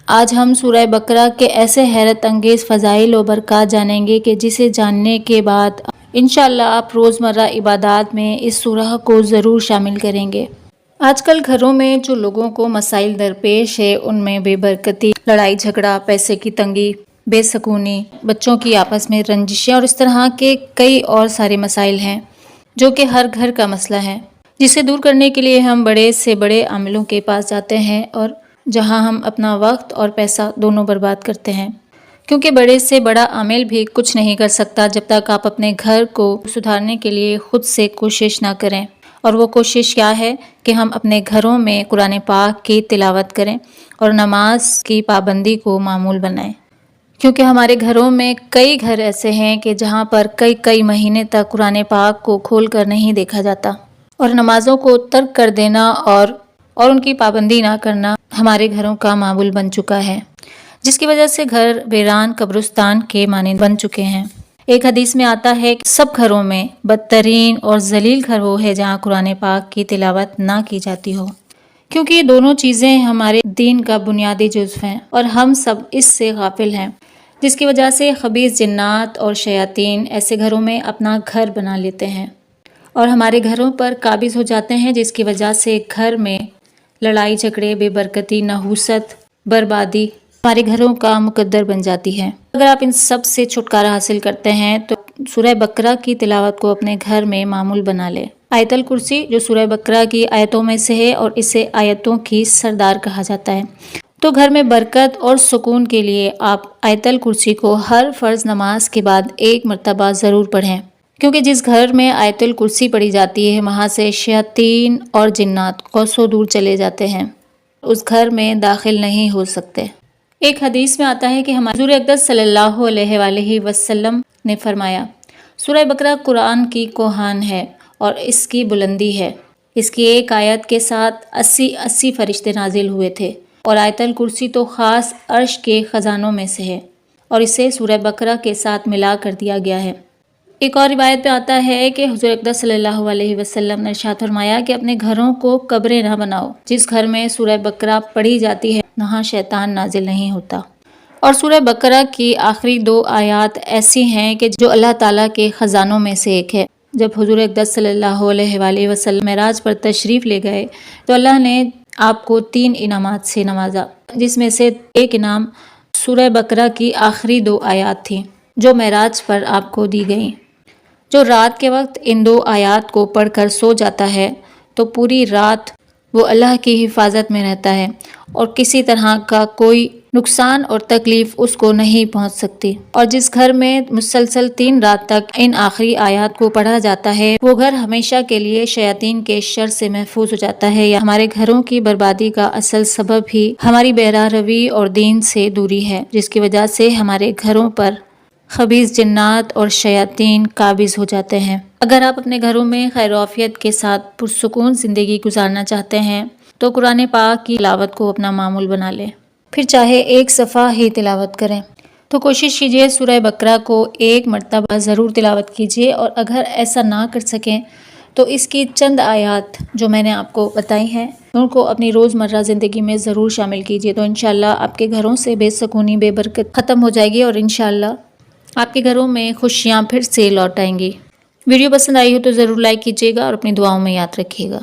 آج ہم سورہ بقرہ کے ایسے حیرت انگیز فضائل و برکات جانیں گے کہ جسے جاننے کے بعد انشاءاللہ آپ روزمرہ عبادات میں اس سورہ کو ضرور شامل کریں گے۔ آج کل گھروں میں جو لوگوں کو مسائل درپیش ہے ان میں بے برکتی، لڑائی جھگڑا، پیسے کی تنگی، بے سکونی، بچوں کی آپس میں رنجشیں اور اس طرح کے کئی اور سارے مسائل ہیں جو کہ ہر گھر کا مسئلہ ہے، جسے دور کرنے کے لیے ہم بڑے سے بڑے عاملوں کے پاس جاتے ہیں اور جہاں ہم اپنا وقت اور پیسہ دونوں برباد کرتے ہیں، کیونکہ بڑے سے بڑا عامل بھی کچھ نہیں کر سکتا جب تک آپ اپنے گھر کو سدھارنے کے لیے خود سے کوشش نہ کریں۔ اور وہ کوشش کیا ہے کہ ہم اپنے گھروں میں قرآن پاک کی تلاوت کریں اور نماز کی پابندی کو معمول بنائیں، کیونکہ ہمارے گھروں میں کئی گھر ایسے ہیں کہ جہاں پر کئی مہینے تک قرآن پاک کو کھول کر نہیں دیکھا جاتا، اور نمازوں کو ترک کر دینا اور ان کی پابندی نہ کرنا ہمارے گھروں کا معمول بن چکا ہے، جس کی وجہ سے گھر ویران قبرستان کے مانند بن چکے ہیں۔ ایک حدیث میں آتا ہے کہ سب گھروں میں بدترین اور ذلیل گھر وہ ہے جہاں قرآن پاک کی تلاوت نہ کی جاتی ہو، کیونکہ یہ دونوں چیزیں ہمارے دین کا بنیادی جزو ہیں اور ہم سب اس سے غافل ہیں، جس کی وجہ سے خبیث جنات اور شیاطین ایسے گھروں میں اپنا گھر بنا لیتے ہیں اور ہمارے گھروں پر قابض ہو جاتے ہیں، جس کی وجہ سے گھر میں لڑائی جھگڑے، بے برکتی، نحوست، بربادی ہمارے گھروں کا مقدر بن جاتی ہے۔ اگر آپ ان سب سے چھٹکارا حاصل کرتے ہیں تو سورہ بقرہ کی تلاوت کو اپنے گھر میں معمول بنا لیں۔ آیت الکرسی جو سورہ بقرہ کی آیتوں میں سے ہے اور اسے آیتوں کی سردار کہا جاتا ہے، تو گھر میں برکت اور سکون کے لیے آپ آیت الکرسی کو ہر فرض نماز کے بعد ایک مرتبہ ضرور پڑھیں، کیونکہ جس گھر میں آیت الکرسی پڑھی جاتی ہے وہاں سے شیاطین اور جنات کوسوں دور چلے جاتے ہیں، اس گھر میں داخل نہیں ہو سکتے۔ ایک حدیث میں آتا ہے کہ ہمارے حضور اقدس صلی اللہ علیہ وآلہ وسلم نے فرمایا، سورہ بقرہ قرآن کی کوہان ہے اور اس کی بلندی ہے، اس کی ایک آیت کے ساتھ 80 فرشتے نازل ہوئے تھے، اور آیت الکرسی تو خاص عرش کے خزانوں میں سے ہے اور اسے سورہ بقرہ کے ساتھ ملا کر دیا گیا ہے۔ ایک اور روایت پہ آتا ہے کہ حضور اقدس صلی اللہ علیہ وسلم نے ارشاد فرمایا کہ اپنے گھروں کو قبریں نہ بناؤ، جس گھر میں سورہ بقرہ پڑھی جاتی ہے وہاں شیطان نازل نہیں ہوتا۔ اور سورہ بقرہ کی آخری 2 آیات ایسی ہیں کہ جو اللہ تعالیٰ کے خزانوں میں سے ایک ہے۔ جب حضور اقدس صلی اللہ علیہ وآلہ وسلم معراج پر تشریف لے گئے تو اللہ نے آپ کو 3 انعامات سے نوازا، جس میں سے ایک انعام سورہ بقرہ کی آخری 2 آیات تھیں جو معراج پر آپ کو دی گئیں۔ جو رات کے وقت ان 2 آیات کو پڑھ کر سو جاتا ہے تو پوری رات وہ اللہ کی حفاظت میں رہتا ہے اور کسی طرح کا کوئی نقصان اور تکلیف اس کو نہیں پہنچ سکتی، اور جس گھر میں مسلسل 3 رات تک ان آخری آیات کو پڑھا جاتا ہے وہ گھر ہمیشہ کے لیے شیاطین کے شر سے محفوظ ہو جاتا ہے۔ یا ہمارے گھروں کی بربادی کا اصل سبب ہی ہماری بے راہ روی اور دین سے دوری ہے، جس کی وجہ سے ہمارے گھروں پر خبیث جنات اور شیاطین قابض ہو جاتے ہیں۔ اگر آپ اپنے گھروں میں خیر و عافیت کے ساتھ پرسکون زندگی گزارنا چاہتے ہیں تو قرآن پاک کی تلاوت کو اپنا معمول بنا لیں، پھر چاہے 1 صفحہ ہی تلاوت کریں تو کوشش کیجئے سورہ بقرہ کو 1 مرتبہ ضرور تلاوت کیجئے، اور اگر ایسا نہ کر سکیں تو اس کی چند آیات جو میں نے آپ کو بتائی ہیں ان کو اپنی روزمرہ زندگی میں ضرور شامل کیجئے، تو انشاءاللہ آپ کے گھروں سے بے سکونی، بے برکت ختم ہو جائے گی اور انشاءاللہ آپ کے گھروں میں خوشیاں پھر سے لوٹ آئیں گی۔ ویڈیو پسند آئی ہو تو ضرور لائک کیجیے گا اور اپنی دعاؤں میں یاد رکھیے گا۔